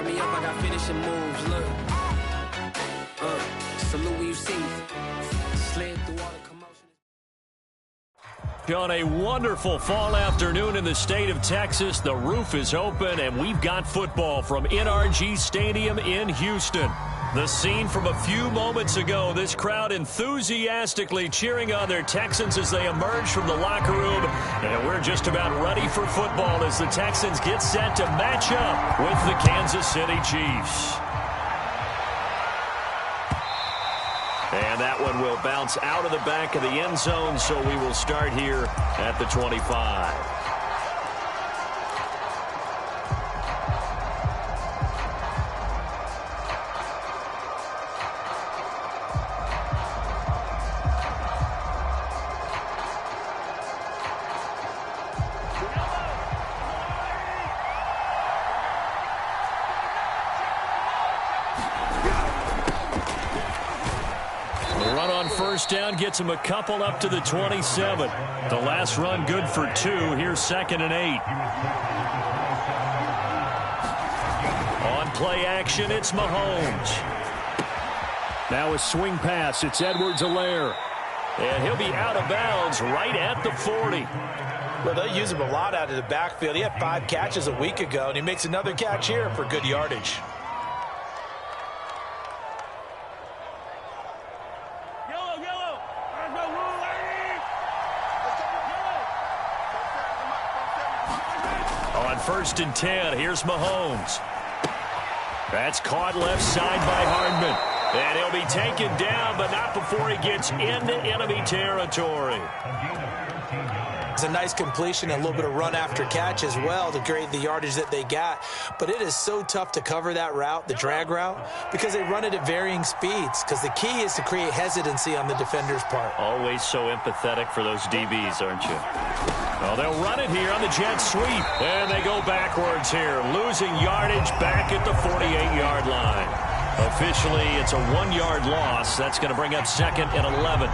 Turn me up, I got finishing moves, look. Salute when you see me. Slid through all the commotion. On a wonderful fall afternoon in the state of Texas, the roof is open, and we've got football from NRG Stadium in Houston. The scene from a few moments ago, this crowd enthusiastically cheering on their Texans as they emerge from the locker room. And we're just about ready for football as the Texans get set to match up with the Kansas City Chiefs. And that one will bounce out of the back of the end zone, so we will start here at the 25. First down gets him a couple up to the 27. The last run good for 2. Here's 2nd and 8. On play action, it's Mahomes. Now a swing pass. It's Edwards-Helaire. And he'll be out of bounds right at the 40. Well, they'll use him a lot out of the backfield. He had 5 catches a week ago, and he makes another catch here for good yardage. First and 10. Here's Mahomes. That's caught left side by Hardman. And he'll be taken down, but not before he gets into enemy territory. It's a nice completion, a little bit of run after catch as well to create the yardage that they got. But it is so tough to cover that route, the drag route, because they run it at varying speeds. Because the key is to create hesitancy on the defender's part. Always so empathetic for those DBs, aren't you? Well, they'll run it here on the jet sweep. And they go backwards here, losing yardage back at the 48-yard line. Officially, it's a 1-yard loss. That's going to bring up 2nd and 11.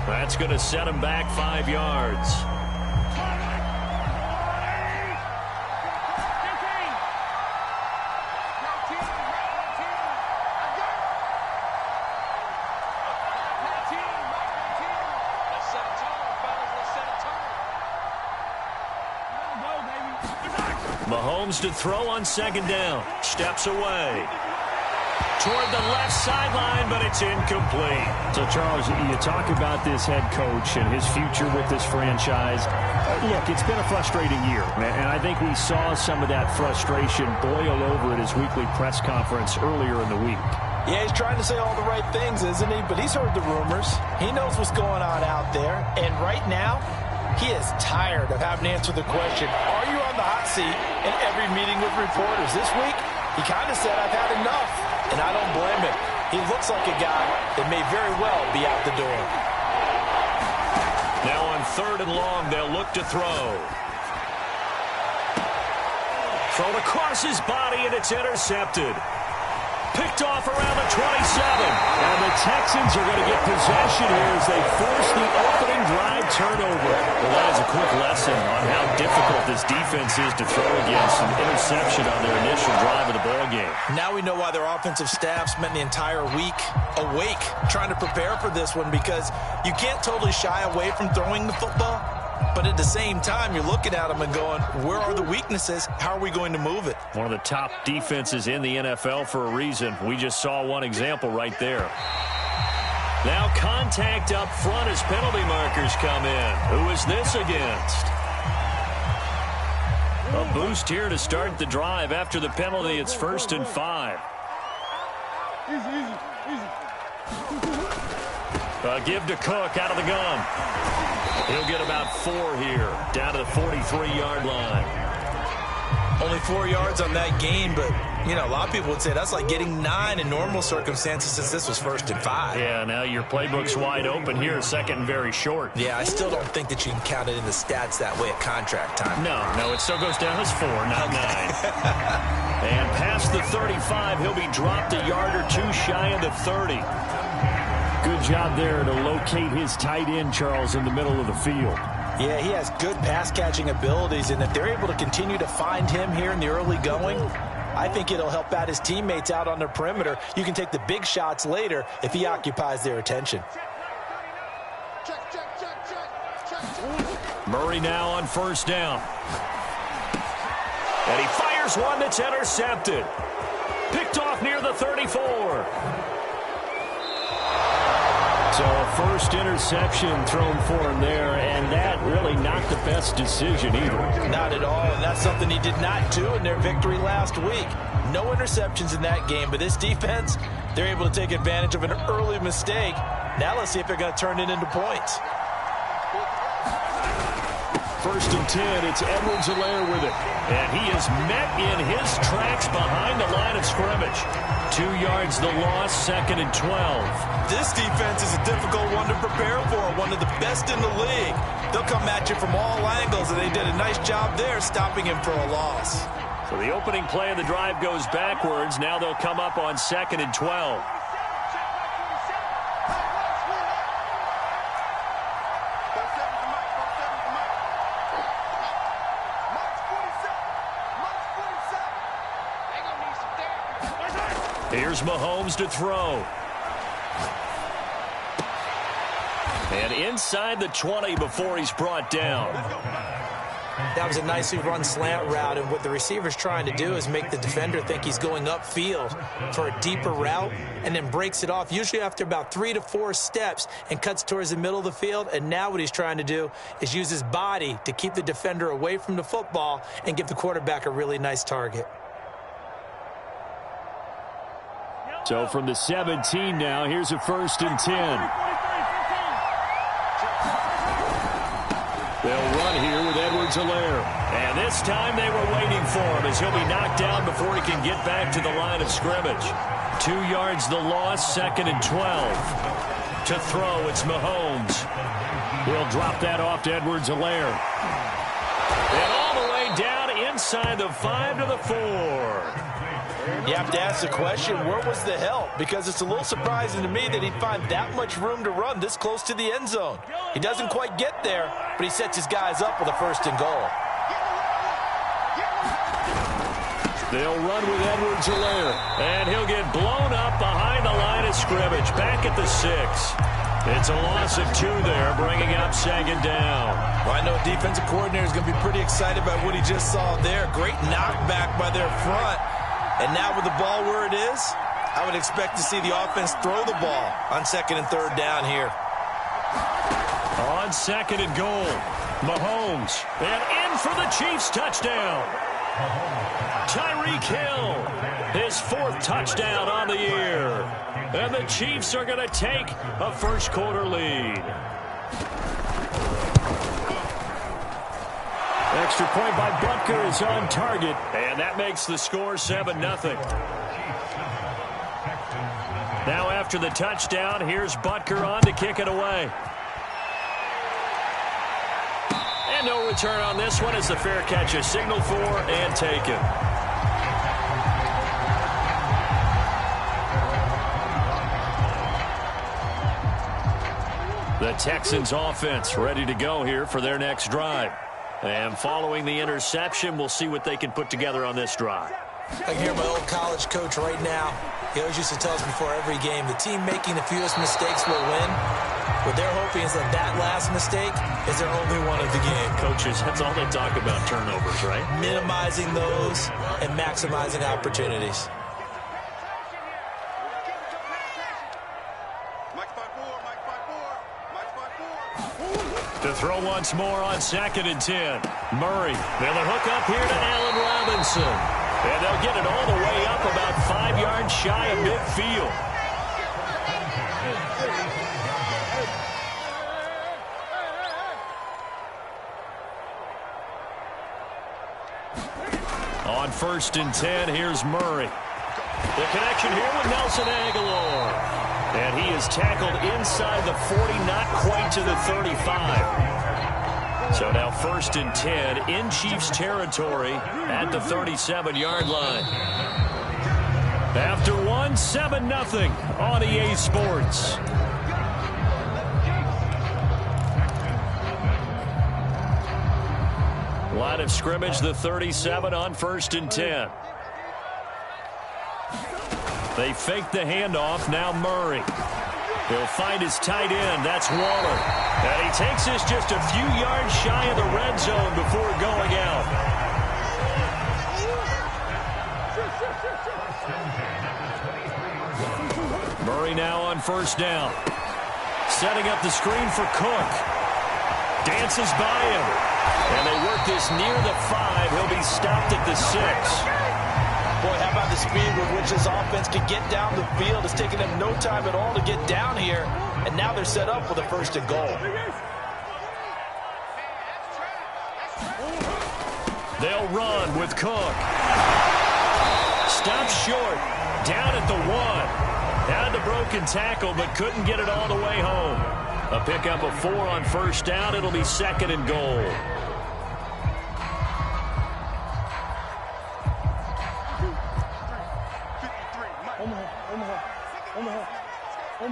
That's going to set him back 5 yards. Mahomes to throw on 2nd down. Steps away. Toward the left sideline, but it's incomplete. So, Charles, you talk about this head coach and his future with this franchise. Look, it's been a frustrating year, and I think we saw some of that frustration boil over at his weekly press conference earlier in the week. Yeah, he's trying to say all the right things, isn't he? But he's heard the rumors. He knows what's going on out there. And right now, he is tired of having to answer the question, are you on the hot seat in every meeting with reporters? This week, he kind of said, I've had enough. And I don't blame him. He looks like a guy that may very well be out the door. Now on 3rd and long, they'll look to throw. Thrown across his body, and it's intercepted. Picked off around the 27. And the Texans are going to get possession here as they force the opening drive turnover. Well, that is a quick lesson on how difficult this defense is to throw against an interception on their initial drive of the ballgame. Now we know why their offensive staff spent the entire week awake trying to prepare for this one, because you can't totally shy away from throwing the football. But at the same time, you're looking at them and going, where are the weaknesses? How are we going to move it? One of the top defenses in the NFL for a reason. We just saw one example right there. Now contact up front as penalty markers come in. Who is this against? A boost here to start the drive. After the penalty, it's 1st and 5. Give to Cook out of the gun. He'll get about 4 here, down to the 43-yard line. Only 4 yards on that gain, but, you know, a lot of people would say that's like getting 9 in normal circumstances since this was 1st and 5. Yeah, now your playbook's wide open here, 2nd and very short. Yeah, I still don't think that you can count it in the stats that way at contract time. No, it still goes down as 4, not 9. And past the 35, he'll be dropped a yard or 2 shy of the 30. Good job there to locate his tight end, Charles, in the middle of the field. Yeah, he has good pass-catching abilities, and if they're able to continue to find him here in the early going, I think it'll help out his teammates out on the perimeter. You can take the big shots later if he occupies their attention. Murray now on 1st down. And he fires one that's intercepted. Picked off near the 34. So a first interception thrown for him there, and that really not the best decision either. Not at all, and that's something he did not do in their victory last week. No interceptions in that game, but this defense, they're able to take advantage of an early mistake. Now let's see if they're going to turn it into points. 1st and 10, it's Edwards-Helaire with it. And he is met in his tracks behind the line of scrimmage. 2 yards the loss, 2nd and 12. This defense is a difficult one to prepare for, one of the best in the league. They'll come at you from all angles, and they did a nice job there stopping him for a loss. So the opening play of the drive goes backwards. Now they'll come up on 2nd and 12. Here's Mahomes to throw. And inside the 20 before he's brought down. That was a nicely run slant route, and what the receiver's trying to do is make the defender think he's going upfield for a deeper route and then breaks it off, usually after about 3 to 4 steps, and cuts towards the middle of the field. And now what he's trying to do is use his body to keep the defender away from the football and give the quarterback a really nice target. So from the 17 now, here's a 1st and 10. They'll run here with Edwards-Helaire. And this time they were waiting for him as he'll be knocked down before he can get back to the line of scrimmage. 2 yards the loss, 2nd and 12. To throw, it's Mahomes. He'll drop that off to Edwards-Helaire. And all the way down inside the 5 to the 4. You have to ask the question, where was the help? Because it's a little surprising to me that he'd find that much room to run this close to the end zone. He doesn't quite get there, but he sets his guys up with a 1st and goal. They'll run with Edwards-Helaire. And he'll get blown up behind the line of scrimmage, back at the 6. It's a loss of 2 there, bringing up 2nd down. Well, I know defensive coordinator is going to be pretty excited about what he just saw there. Great knockback by their front. And now with the ball where it is, I would expect to see the offense throw the ball on 2nd and 3rd down here. On 2nd and goal, Mahomes. And in for the Chiefs touchdown. Tyreek Hill, his 4th touchdown on the year. And the Chiefs are going to take a 1st quarter lead. Extra point by Butker is on target. And that makes the score 7-0. Now after the touchdown, here's Butker on to kick it away. And no return on this one as the fair catch is signaled for and taken. The Texans offense ready to go here for their next drive. And following the interception, we'll see what they can put together on this drive. I can hear my old college coach right now. He always used to tell us before every game, the team making the fewest mistakes will win. What they're hoping is that that last mistake is their only one of the game. Coaches, that's all they talk about, turnovers, right? Minimizing those and maximizing opportunities. To throw once more on 2nd and 10. Murray. They'll hook up here to Allen Robinson. And they'll get it all the way up about 5 yards shy of midfield. On 1st and 10, here's Murray. The connection here with Nelson Aguilar. And he is tackled inside the 40, not quite to the 35. So now 1st and 10 in Chiefs territory at the 37-yard line. After one, 7-0 on EA Sports. Line of scrimmage, the 37 on 1st and 10. They fake the handoff. Now Murray. He'll find his tight end. That's Waller. And he takes this just a few yards shy of the red zone before going out. Murray now on 1st down. Setting up the screen for Cook. Dances by him. And they work this near the 5. He'll be stopped at the 6. Boy, how about the speed with which this offense can get down the field? It's taken them no time at all to get down here, and now they're set up with a 1st and goal. They'll run with Cook. Stopped short. Down at the 1. Had the broken tackle, but couldn't get it all the way home. A pickup of 4 on 1st down. It'll be 2nd and goal. And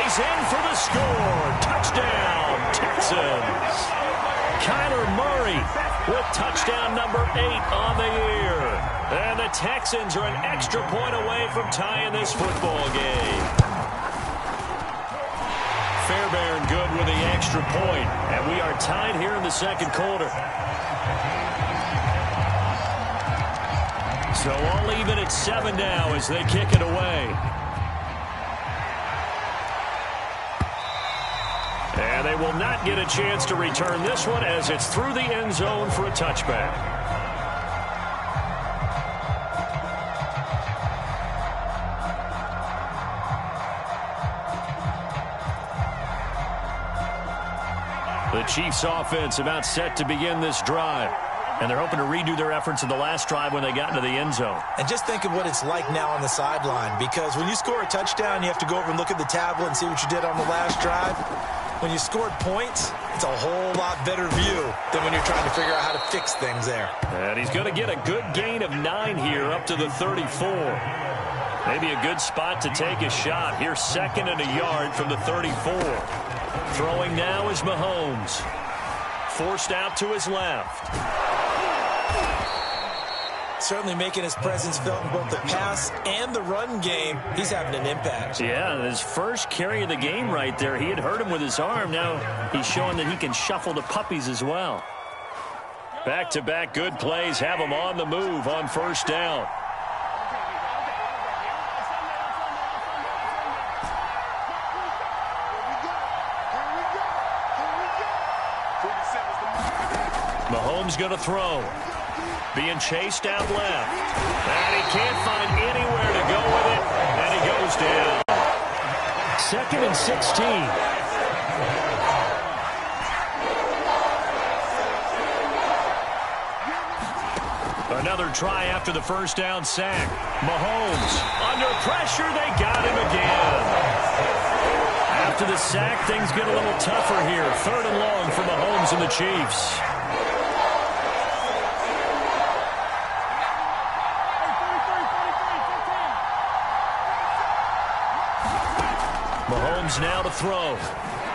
he's in for the score. Touchdown, Texans. Kyler Murray with touchdown number 8 on the year. And the Texans are an extra point away from tying this football game. Fairbairn good with the extra point. And we are tied here in the 2nd quarter. So all even at 7 now as they kick it away. And they will not get a chance to return this one as it's through the end zone for a touchback. The Chiefs offense about set to begin this drive. And they're hoping to redo their efforts in the last drive when they got into the end zone. And just think of what it's like now on the sideline, because when you score a touchdown, you have to go over and look at the tablet and see what you did on the last drive. When you scored points, it's a whole lot better view than when you're trying to figure out how to fix things there. And he's going to get a good gain of 9 here up to the 34. Maybe a good spot to take a shot. Here's 2nd and a yard from the 34. Throwing now is Mahomes. Forced out to his left. Certainly making his presence felt in both the pass and the run game. He's having an impact. Yeah, his first carry of the game right there. He had hurt him with his arm. Now he's showing that he can shuffle the puppies as well. Back-to-back good plays have him on the move on 1st down. Mahomes going to throw. Being chased out left. And he can't find anywhere to go with it. And he goes down. 2nd and 16. Another try after the 1st down sack. Mahomes under pressure. They got him again. After the sack, things get a little tougher here. 3rd and long for Mahomes and the Chiefs. Mahomes now to throw.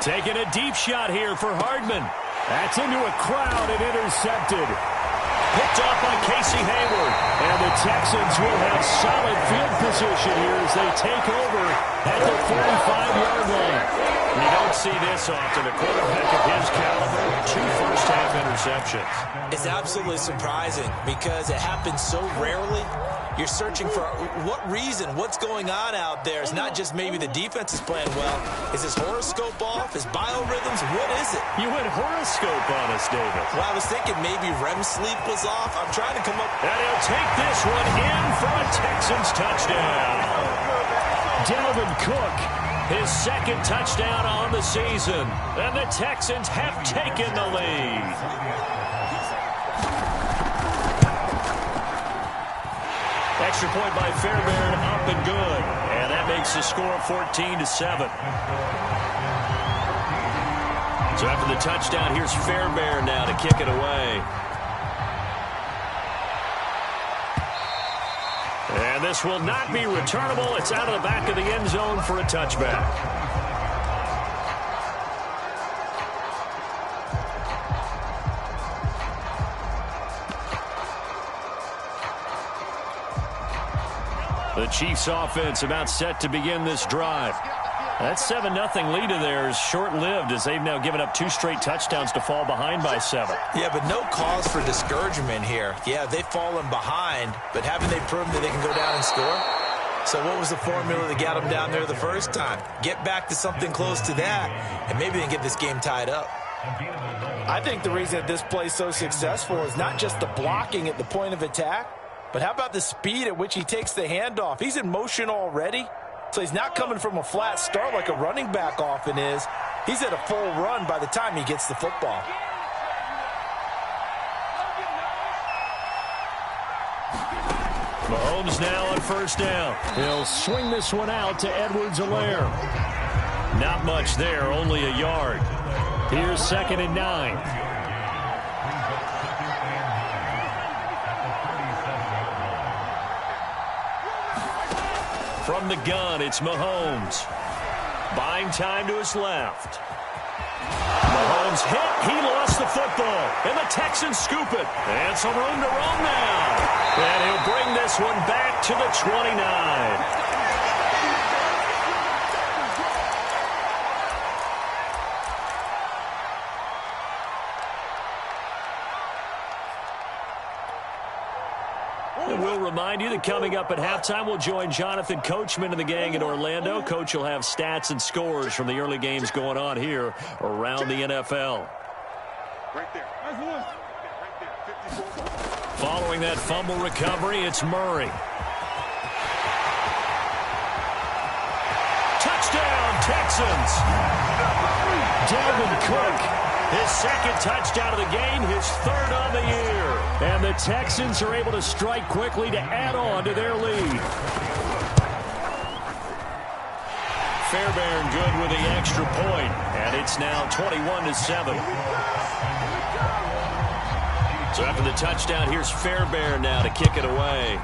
Taking a deep shot here for Hardman. That's into a crowd and intercepted. Picked off by Casey Hayward. And the Texans will have solid field position here as they take over at the 45-yard line. You don't see this often. A quarterback of his caliber, 2 first-half interceptions. It's absolutely surprising because it happens so rarely. You're searching for what reason, what's going on out there. It's not just maybe the defense is playing well. Is his horoscope off? His biorhythms? What is it? You went horoscope on us, David. Well, I was thinking maybe REM sleep was off. I'm trying to come up. And he'll take this one in for a Texans touchdown. Dalvin Cook, his 2nd touchdown on the season. And the Texans have taken the lead. Extra point by Fairbairn, up and good. And that makes the score 14-7. So after the touchdown, here's Fairbairn now to kick it away. And this will not be returnable. It's out of the back of the end zone for a touchback. The Chiefs offense about set to begin this drive. That 7-0 lead of theirs short-lived as they've now given up 2 straight touchdowns to fall behind by 7. Yeah, but no cause for discouragement here. Yeah, they've fallen behind, but haven't they proven that they can go down and score? So what was the formula that got them down there the first time? Get back to something close to that, and maybe they can get this game tied up. I think the reason that this play is so successful is not just the blocking at the point of attack, but how about the speed at which he takes the handoff? He's in motion already. So he's not coming from a flat start like a running back often is. He's at a full run by the time he gets the football. Mahomes now on first down. He'll swing this one out to Edwards-Helaire. Not much there, only a yard. Here's 2nd and 9. From the gun, it's Mahomes. Buying time to his left. Mahomes hit. He lost the football. And the Texans scoop it. And some room to roam now. And he'll bring this one back to the 29. We'll remind you that coming up at halftime, we'll join Jonathan Coachman and the gang in Orlando. Coach will have stats and scores from the early games going on here around the NFL. Right there. Following that fumble recovery, it's Murray. Touchdown, Texans! Dalvin Cook. His 2nd touchdown of the game, his 3rd on the year. And the Texans are able to strike quickly to add on to their lead. Fairbairn good with the extra point, and it's now 21-7. So after the touchdown, here's Fairbairn now to kick it away.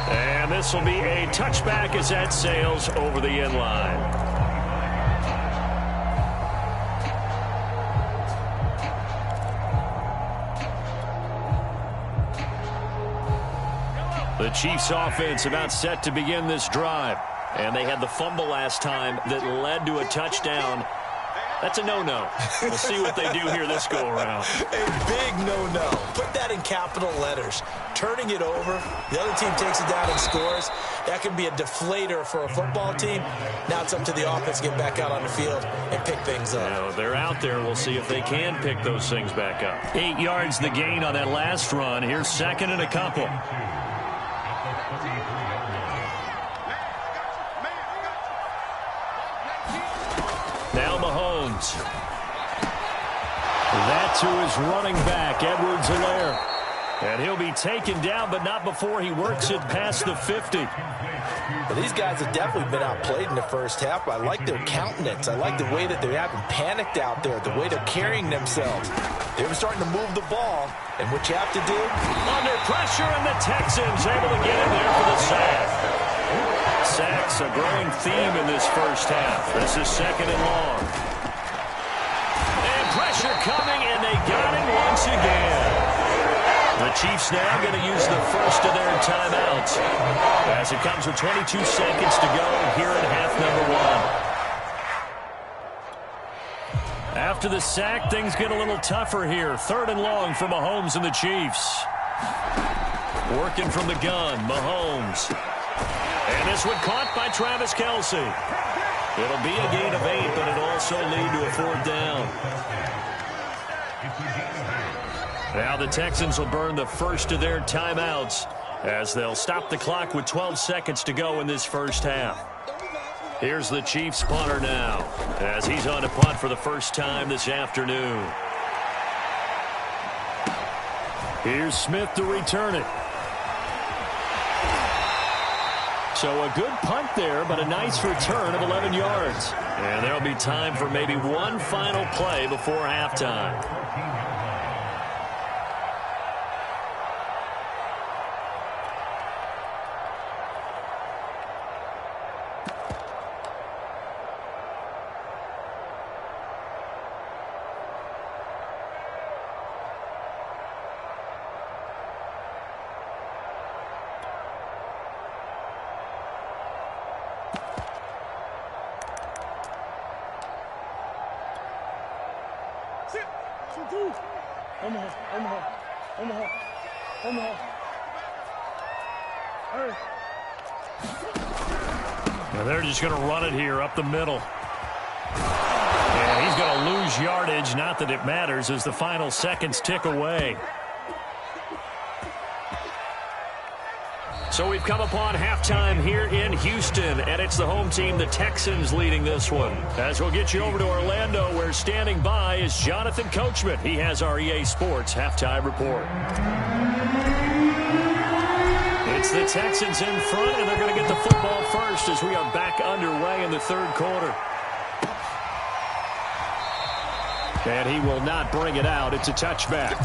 And this will be a touchback as that sails over the end line. The Chiefs offense about set to begin this drive. And they had the fumble last time that led to a touchdown. That's a no-no. We'll see what they do here this go-around. A big no-no. Put that in capital letters. Turning it over, the other team takes it down and scores. That can be a deflator for a football team. Now it's up to the offense to get back out on the field and pick things up. Now, they're out there. We'll see if they can pick those things back up. 8 yards the gain on that last run. Here's 2nd and a couple. Now Mahomes. That to his running back, Edwards-Helaire. And he'll be taken down, but not before he works it past the 50. Well, these guys have definitely been outplayed in the first half. I like their countenance. I like the way that they haven't panicked out there, the way they're carrying themselves. They were starting to move the ball, and what you have to do? Under pressure, and the Texans able to get in there for the sack. Sacks a growing theme in this first half. This is 2nd and long. And pressure coming, and they got him once again. The Chiefs now going to use the first of their timeouts as it comes with 22 seconds to go here in half number 1. After the sack, things get a little tougher here. 3rd and long for Mahomes and the Chiefs. Working from the gun, Mahomes. And this one caught by Travis Kelce. It'll be a gain of 8, but it'll also lead to a 4th down. Now the Texans will burn the first of their timeouts as they'll stop the clock with 12 seconds to go in this first half. Here's the Chiefs punter now as he's on to punt for the first time this afternoon. Here's Smith to return it. So a good punt there, but a nice return of 11 yards. And there'll be time for maybe one final play before halftime. Now they're just going to run it here up the middle. And he's going to lose yardage. Not that it matters as the final seconds tick away. So we've come upon halftime here in Houston, and it's the home team, the Texans, leading this one. As we'll get you over to Orlando, where standing by is Jonathan Coachman. He has our EA Sports halftime report. It's the Texans in front, and they're going to get the football first as we are back underway in the third quarter. And he will not bring it out. It's a touchback.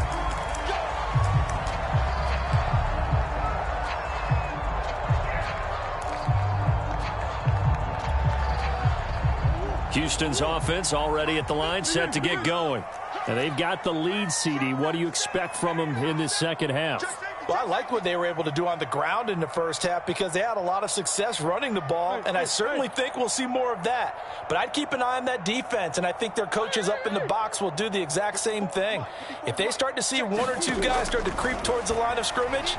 Houston's offense already at the line, set to get going. And they've got the lead, CD. What do you expect from them in this second half? Well, I like what they were able to do on the ground in the first half because they had a lot of success running the ball, and I certainly think we'll see more of that. But I'd keep an eye on that defense, and I think their coaches up in the box will do the exact same thing. If they start to see one or two guys start to creep towards the line of scrimmage,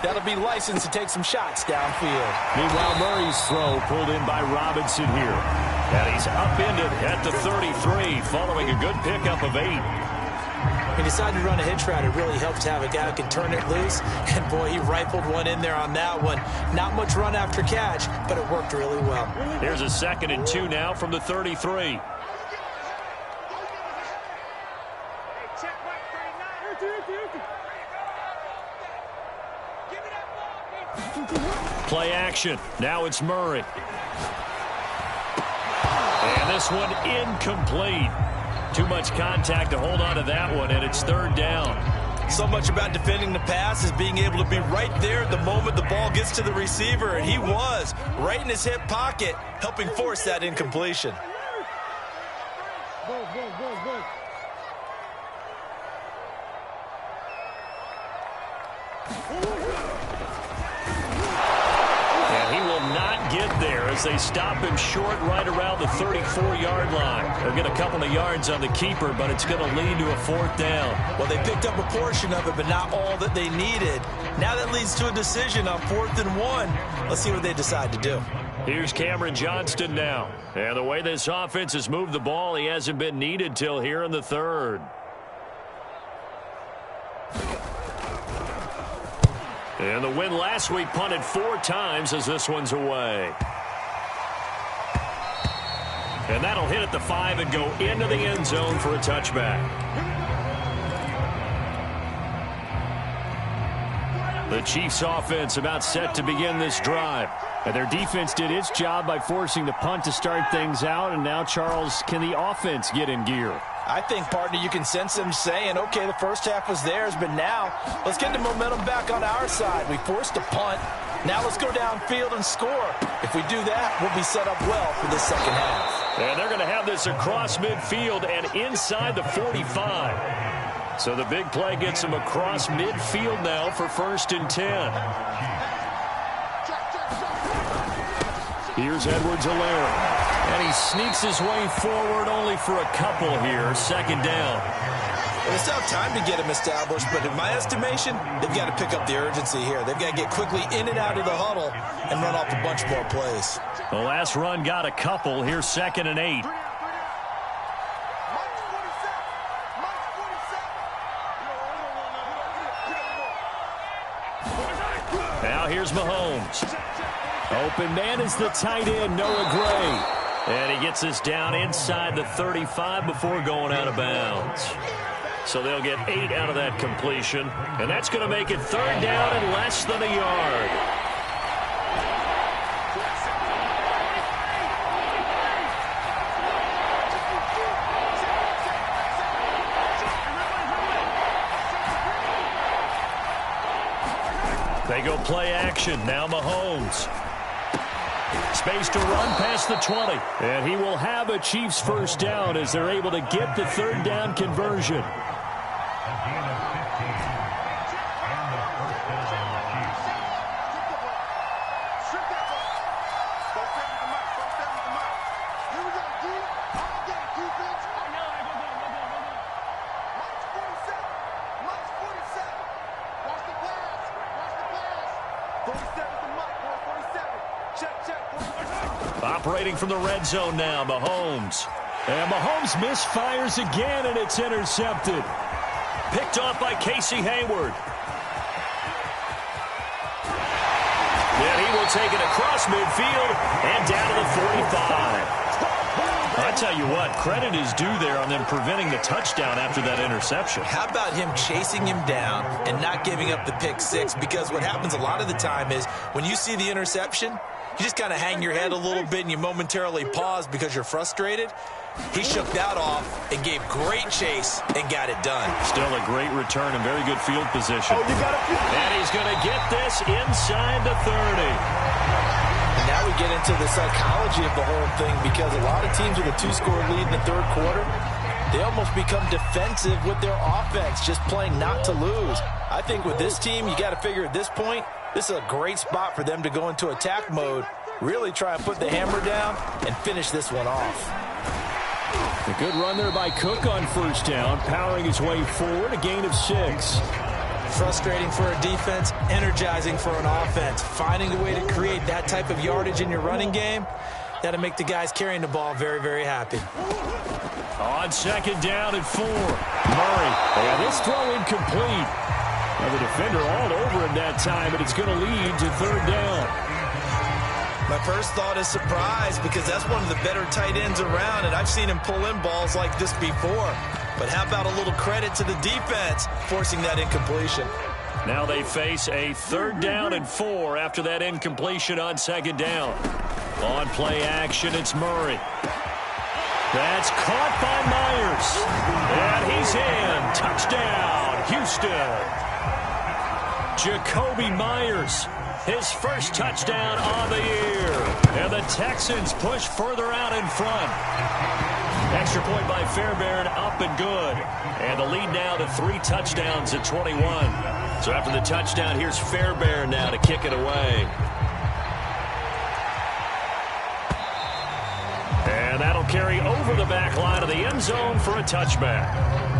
that'll be licensed to take some shots downfield. Meanwhile, Murray's throw pulled in by Robinson here. And he's upended at the 33 following a good pickup of 8. He decided to run a hitch route. It really helps to have a guy who can turn it loose. And, boy, he rifled one in there on that one. Not much run after catch, but it worked really well. Here's a 2nd and 2 now from the 33. Play action. Now it's Murray. And this one incomplete. Too much contact to hold on to that one, and it's 3rd down. So much about defending the pass is being able to be right there the moment the ball gets to the receiver, and he was right in his hip pocket, helping force that incompletion. And he will not get there as they stop him short right around the 34-yard line. They'll get a couple of yards on the keeper, but it's going to lead to a 4th down. Well, they picked up a portion of it, but not all that they needed. Now that leads to a decision on 4th and 1. Let's see what they decide to do. Here's Cameron Johnston now. And the way this offense has moved the ball, he hasn't been needed till here in the 3rd. And the win last week punted 4 times as this one's away. And that'll hit at the 5 and go into the end zone for a touchback. The Chiefs offense about set to begin this drive. And their defense did its job by forcing the punt to start things out. And now, Charles, can the offense get in gear? I think, partner, you can sense them saying, okay, the first half was theirs, but now let's get the momentum back on our side. We forced a punt. Now let's go downfield and score. If we do that, we'll be set up well for this second half. And they're going to have this across midfield and inside the 45. So the big play gets them across midfield now for 1st and 10. Here's Edwards-Helaire. And he sneaks his way forward only for a couple here. 2nd down. Well, it's tough time to get him established, but in my estimation, they've got to pick up the urgency here. They've got to get quickly in and out of the huddle and run off a bunch more plays. The last run got a couple. Here's 2nd and 8. Now here's Mahomes. Open man is the tight end, Noah Gray. And he gets this down inside the 35 before going out of bounds. So they'll get 8 out of that completion. And that's going to make it 3rd down and less than a yard. They go play action. Now Mahomes. Space to run past the 20. And he will have a Chiefs 1st down as they're able to get the 3rd down conversion. Operating from the red zone now, Mahomes. And Mahomes misfires again, and it's intercepted. Picked off by Casey Hayward. Then he will take it across midfield and down to the 45. I tell you what, credit is due there on them preventing the touchdown after that interception. How about him chasing him down and not giving up the pick 6? Because what happens a lot of the time is when you see the interception, you just kind of hang your head a little bit and you momentarily pause because you're frustrated. He shook that off and gave great chase and got it done. Still a great return and very good field position. And he's going to get this inside the 30. And now we get into the psychology of the whole thing, because a lot of teams with a 2-score lead in the 3rd quarter, they almost become defensive with their offense, just playing not to lose. I think with this team, you got to figure at this point, this is a great spot for them to go into attack mode, really try and put the hammer down and finish this one off. A good run there by Cook on 1st down, powering his way forward, a gain of 6. Frustrating for a defense, energizing for an offense. Finding a way to create that type of yardage in your running game, that'll make the guys carrying the ball very, very happy. On 2nd down and 4. Murray, and this throw incomplete. Now the defender all over him that time, and it's going to lead to 3rd down. My first thought is surprise, because that's one of the better tight ends around, and I've seen him pull in balls like this before. But how about a little credit to the defense forcing that incompletion? Now they face a 3rd down and 4 after that incompletion on 2nd down. On play action, it's Murray. That's caught by Myers. And he's in. Touchdown, Houston. Jacoby Myers, his 1st touchdown on the year. And the Texans push further out in front. Extra point by Fairbairn, up and good. And the lead now to 3 touchdowns at 21. So after the touchdown, here's Fairbairn now to kick it away. And that'll carry over the back line of the end zone for a touchback.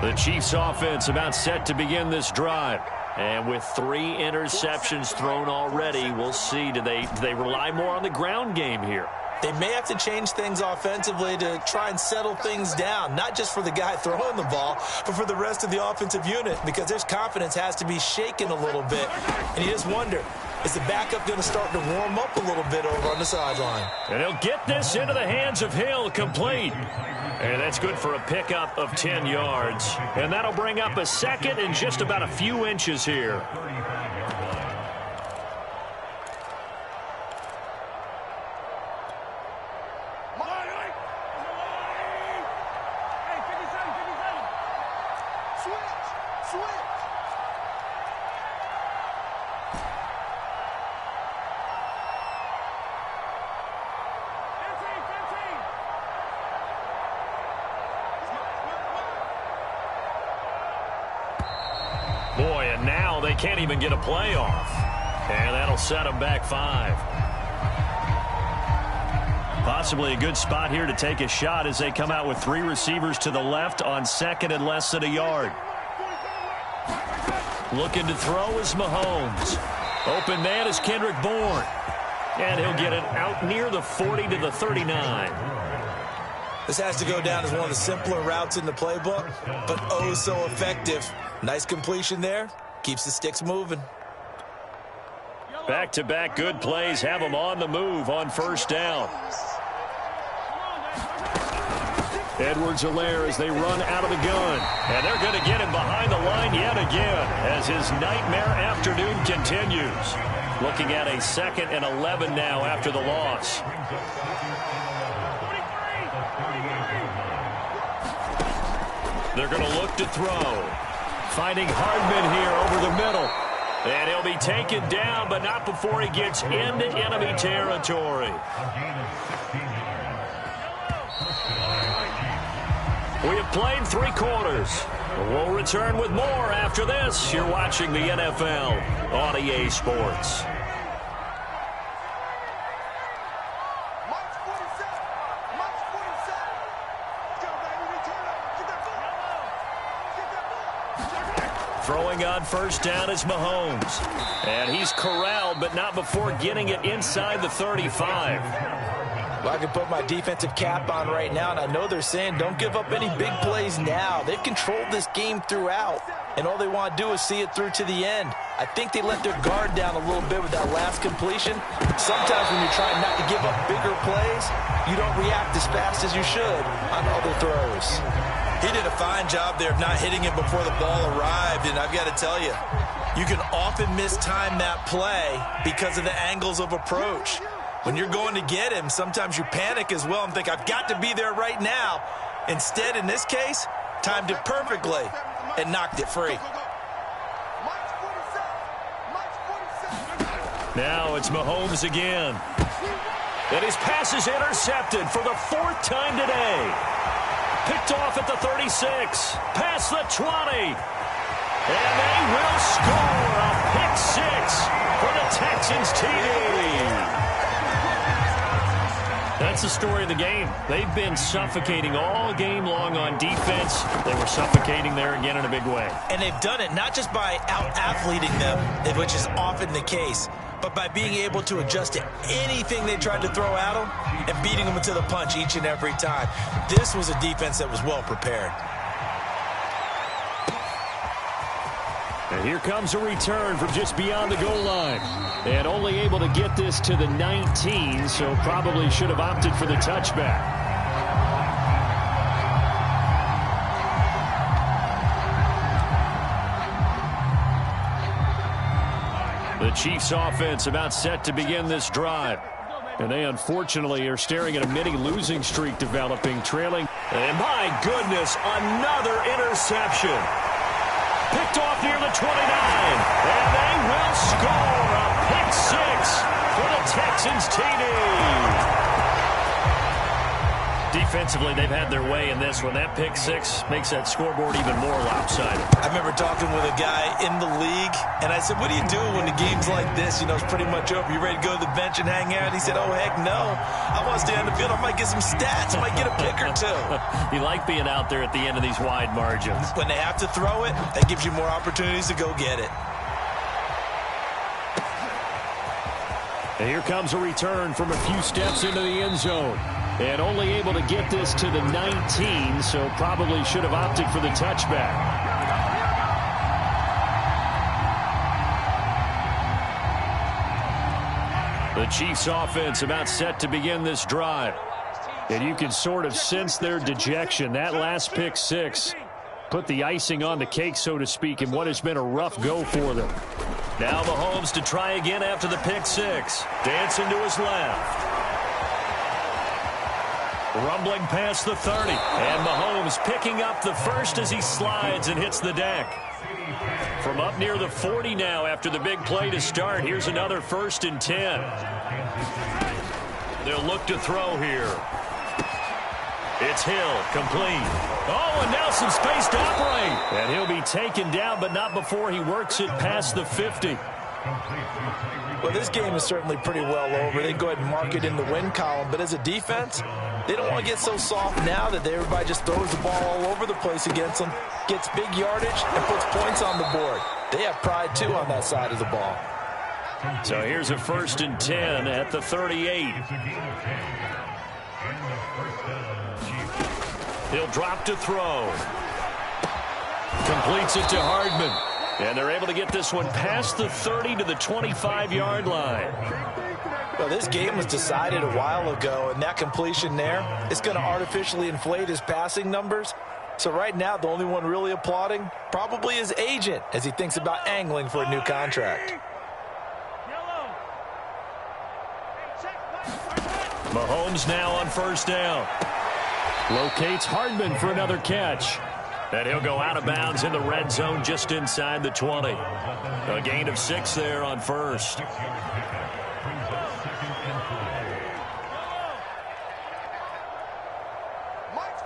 The Chiefs offense about set to begin this drive. And with 3 interceptions thrown already, we'll see. Do they rely more on the ground game here? They may have to change things offensively to try and settle things down, not just for the guy throwing the ball, but for the rest of the offensive unit, because their confidence has to be shaken a little bit. And you just wonder, is the backup going to start to warm up a little bit over on the sideline? And he'll get this into the hands of Hill, complete. And that's good for a pickup of 10 yards. And that'll bring up a 2nd and just about a few inches here. Boy, and now they can't even get a play off. And that'll set them back 5. Possibly a good spot here to take a shot as they come out with 3 receivers to the left on 2nd and less than a yard. Looking to throw is Mahomes. Open man is Kendrick Bourne. And he'll get it out near the 40 to the 39. This has to go down as one of the simpler routes in the playbook, but oh so effective. Nice completion there. Keeps the sticks moving. Back-to-back good plays have them on the move on first down. Edwards-Helaire as they run out of the gun. And they're going to get him behind the line yet again as his nightmare afternoon continues. Looking at a 2nd and 11 now after the loss. They're going to look to throw. Finding Hardman here over the middle. And he'll be taken down, but not before he gets into enemy territory. We have played 3 quarters. We'll return with more after this. You're watching the NFL on EA Sports. Throwing on first down is Mahomes. And he's corralled, but not before getting it inside the 35. Well, I can put my defensive cap on right now, and I know they're saying don't give up any big plays now. They've controlled this game throughout, and all they want to do is see it through to the end. I think they let their guard down a little bit with that last completion. Sometimes when you're trying not to give up bigger plays, you don't react as fast as you should on other throws. He did a fine job there of not hitting it before the ball arrived, and I've got to tell you, you can often mistime that play because of the angles of approach. When you're going to get him, sometimes you panic as well and think, I've got to be there right now. Instead, in this case, timed it perfectly and knocked it free. Now it's Mahomes again. And his pass is intercepted for the 4th time today. Picked off at the 36, past the 20. And they will score a pick 6 for the Texans TD. That's the story of the game. They've been suffocating all game long on defense. They were suffocating there again in a big way. And they've done it not just by out-athleting them, which is often the case, but by being able to adjust to anything they tried to throw at them and beating them into the punch each and every time. This was a defense that was well prepared. And here comes a return from just beyond the goal line. And only able to get this to the 19, so probably should have opted for the touchback. The Chiefs offense about set to begin this drive. And they unfortunately are staring at a mini losing streak developing, trailing. And my goodness, another interception. Picked off near the 29. And they will score a pick 6 for the Texans TD. Defensively, they've had their way in this one. That pick 6 makes that scoreboard even more lopsided. I remember talking with a guy in the league, and I said, what do you do when the game's like this? You know, it's pretty much over. You ready to go to the bench and hang out? He said, oh, heck no. I want to stay on the field. I might get some stats. I might get a pick or 2. You like being out there at the end of these wide margins. When they have to throw it, that gives you more opportunities to go get it. And here comes a return from a few steps into the end zone. And only able to get this to the 19, so probably should have opted for the touchback. The Chiefs offense about set to begin this drive. And you can sort of sense their dejection. That last pick 6 put the icing on the cake, so to speak, in what has been a rough go for them. Now Mahomes to try again after the pick 6. Dancing to his left. Rumbling past the 30. And Mahomes picking up the first as he slides and hits the deck. From up near the 40 now after the big play to start. Here's another 1st and 10. They'll look to throw here. It's Hill, complete. Oh, and now some space to operate. And he'll be taken down, but not before he works it past the 50. Well, this game is certainly pretty well over. They go ahead and mark it in the win column, but as a defense, they don't want to get so soft now that everybody just throws the ball all over the place against them, gets big yardage, and puts points on the board. They have pride, too, on that side of the ball. So here's a 1st and 10 at the 38. He'll drop to throw. Completes it to Hardman. And they're able to get this one past the 30 to the 25-yard line. Well, this game was decided a while ago, and that completion there is going to artificially inflate his passing numbers. So right now, the only one really applauding probably his agent as he thinks about angling for a new contract. Mahomes now on first down. Locates Hardman for another catch. And he'll go out of bounds in the red zone just inside the 20. A gain of 6 there on first. Mike's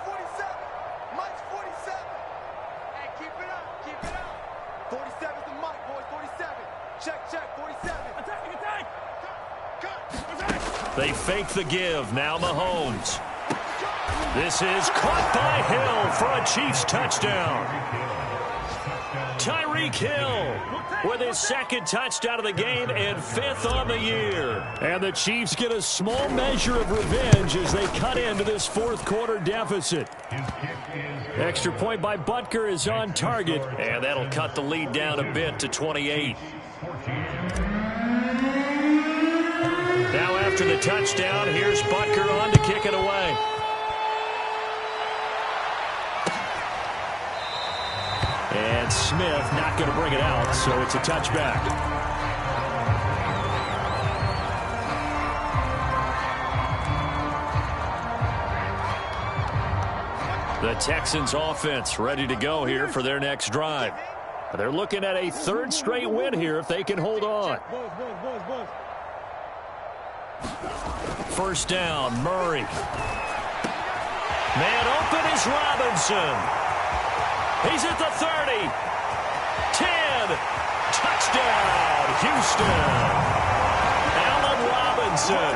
47. Mike's 47. Hey, keep it up. Keep it up. 47 is the Mike, boys. 47. Check, 47. Attack. They fake the give. Now Mahomes. This is caught by Hill for a Chiefs touchdown. Tyreek Hill with his second touchdown of the game and 5th on the year. And the Chiefs get a small measure of revenge as they cut into this fourth quarter deficit. Extra point by Butker is on target, and that'll cut the lead down a bit to 28. Now after the touchdown, here's Butker on to kick it away. And Smith not going to bring it out, so it's a touchback. The Texans offense ready to go here for their next drive. They're looking at a 3rd straight win here if they can hold on. First down, Murray. Man open is Robinson. He's at the 30. 10. Touchdown, Houston. Allen Robinson,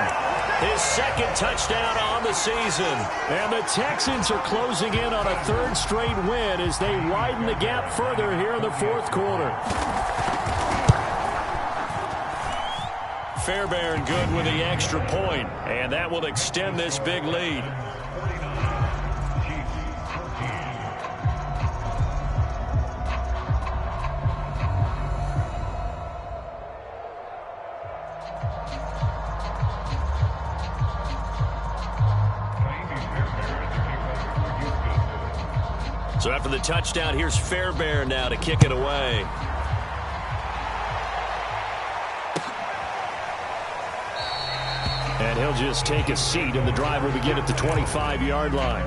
his 2nd touchdown on the season. And the Texans are closing in on a 3rd straight win as they widen the gap further here in the fourth quarter. Fairbairn good with the extra point, and that will extend this big lead. So after the touchdown, here's Fairbairn now to kick it away. And he'll just take a seat, and the drive will begin at the 25-yard line.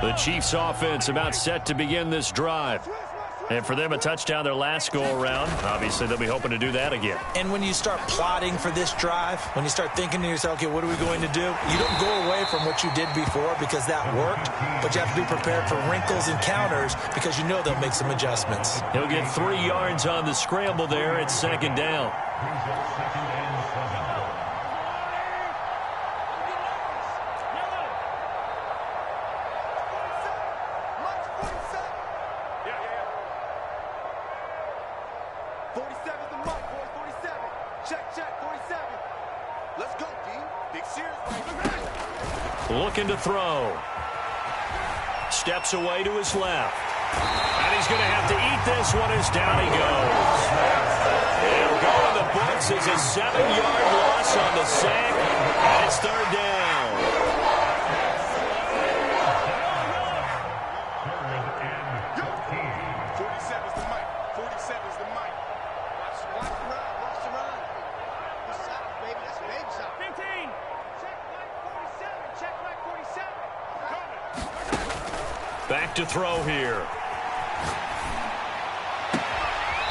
The Chiefs offense about set to begin this drive. And for them, a touchdown their last go-around. Obviously, they'll be hoping to do that again. And when you start plotting for this drive, when you start thinking to yourself, okay, what are we going to do? You don't go away from what you did before because that worked, but you have to be prepared for wrinkles and counters because you know they'll make some adjustments. He'll get 3 yards on the scramble there. It's 2nd down. Looking to throw. Steps away to his left. And he's going to have to eat this one as down he goes. It'll go in the books as a 7-yard loss on the sack. And it's 3rd down. Back to throw here.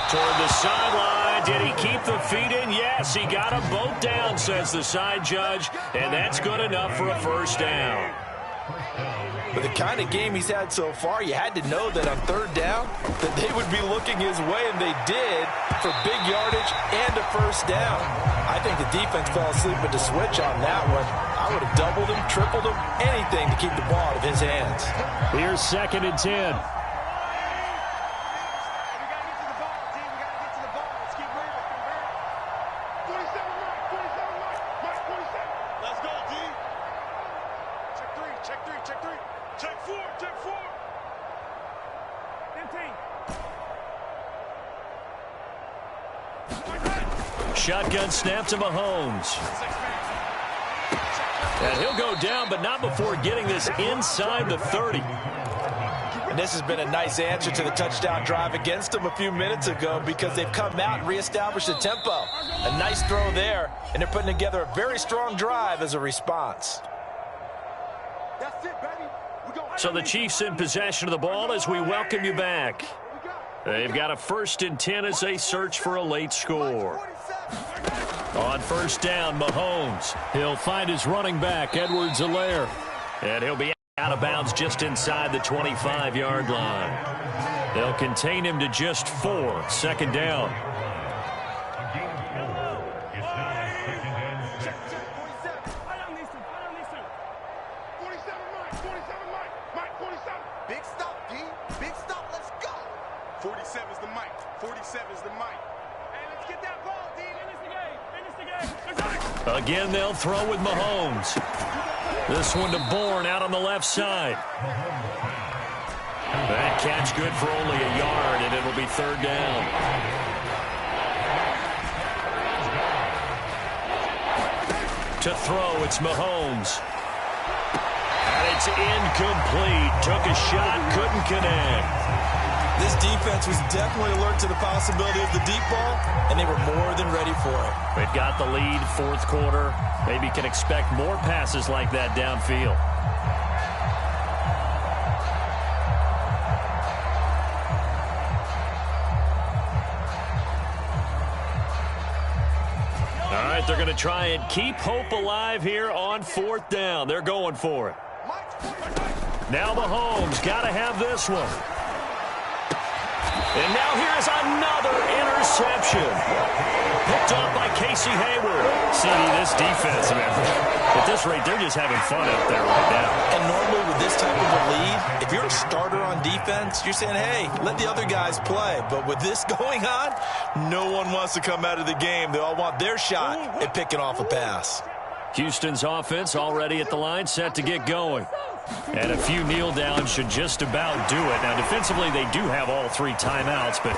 Toward the sideline. Did he keep the feet in? Yes, he got them both down, says the side judge. And that's good enough for a 1st down. With the kind of game he's had so far, you had to know that on 3rd down that they would be looking his way, and they did for big yardage and a 1st down. I think the defense fell asleep at the switch on that one. I would have doubled him, tripled him, anything to keep the ball out of his hands. Here's 2nd and 10. Let's go, D. Check 3. check three, check three. Check four, check four. 15. Shotgun snap to Mahomes. And he'll go down, but not before getting this inside the 30. And this has been a nice answer to the touchdown drive against them a few minutes ago because they've come out and reestablished the tempo. A nice throw there, and they're putting together a very strong drive as a response. That's it, baby. So the Chiefs in possession of the ball as we welcome you back. They've got a 1st and 10 as they search for a late score. On 1st down, Mahomes. He'll find his running back, Edwards-Helaire. And he'll be out of bounds just inside the 25-yard line. They'll contain him to just 4. 2nd down. Big stop, D. Big stop. Let's go. 47's the mic. 47's the mic. Hey, let's get that ball, D. Finish the game. Again, they'll throw with Mahomes. This one to Bourne out on the left side. That catch good for only a yard, and it'll be 3rd down. To throw, it's Mahomes. And it's incomplete. Took a shot, couldn't connect. This defense was definitely alert to the possibility of the deep ball, and they were more than ready for it. They've got the lead, 4th quarter. Maybe can expect more passes like that downfield. All right, they're going to try and keep hope alive here on 4th down. They're going for it. Now Mahomes got to have this one. And now here's another interception. Picked off by Casey Hayward. CD, this defense, man, at this rate, they're just having fun out there right now. And normally with this type of a lead, if you're a starter on defense, you're saying, hey, let the other guys play. But with this going on, no one wants to come out of the game. They all want their shot at picking off a pass. Houston's offense already at the line, set to get going. And a few kneel downs should just about do it. Now, defensively, they do have all 3 timeouts, but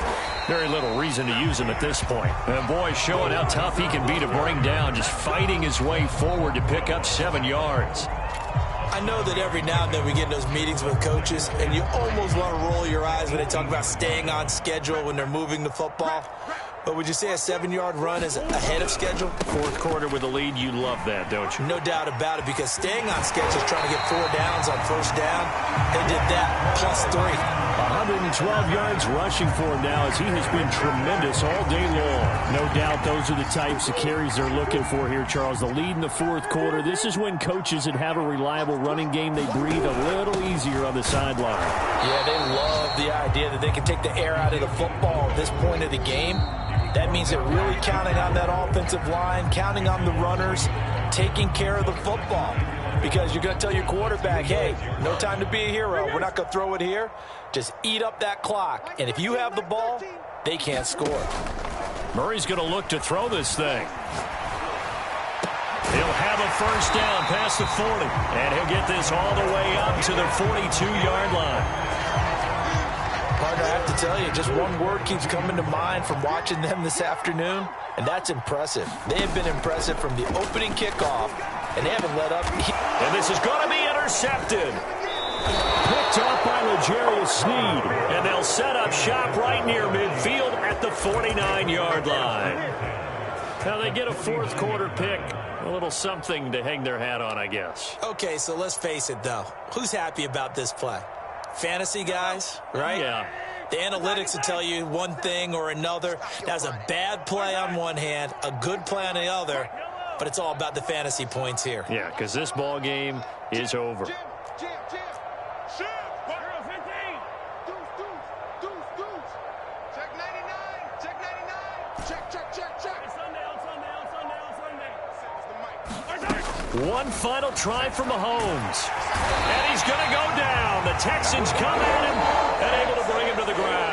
very little reason to use them at this point. And boy, showing how tough he can be to bring down, just fighting his way forward to pick up 7 yards. I know that every now and then we get in those meetings with coaches, and you almost want to roll your eyes when they talk about staying on schedule when they're moving the football. But would you say a 7-yard run is ahead of schedule? 4th quarter with a lead, you love that, don't you? No doubt about it, because staying on schedule is trying to get 4 downs on 1st down. They did that, plus 3. 112 yards rushing for him now as he has been tremendous all day long. No doubt those are the types of carries they're looking for here, Charles. The lead in the 4th quarter. This is when coaches that have a reliable running game, they breathe a little easier on the sideline. Yeah, they love the idea that they can take the air out of the football at this point of the game. That means they're really counting on that offensive line, counting on the runners, taking care of the football. Because you're going to tell your quarterback, hey, no time to be a hero. We're not going to throw it here. Just eat up that clock. And if you have the ball, they can't score. Murray's going to look to throw this thing. He'll have a 1st down past the 40. And he'll get this all the way up to the 42-yard line. Partner, I have to tell you, just one word keeps coming to mind from watching them this afternoon, and that's impressive. They have been impressive from the opening kickoff, and they haven't let up. And this is going to be intercepted. Picked off by L'Jarius Sneed. And they'll set up shop right near midfield at the 49-yard line. Now they get a 4th quarter pick. A little something to hang their hat on, I guess. Okay, so let's face it, though. Who's happy about this play? Fantasy guys, right? Yeah. The analytics will tell you one thing or another. That was a bad play on one hand, a good play on the other, but it's all about the fantasy points here. Yeah, because this ball game is over. Jim. Girl 15. Deuce. Check 99. Check 99. Check. Sunday. One final try for Mahomes. And he's going to go down. The Texans come at him and able to bring him to the ground.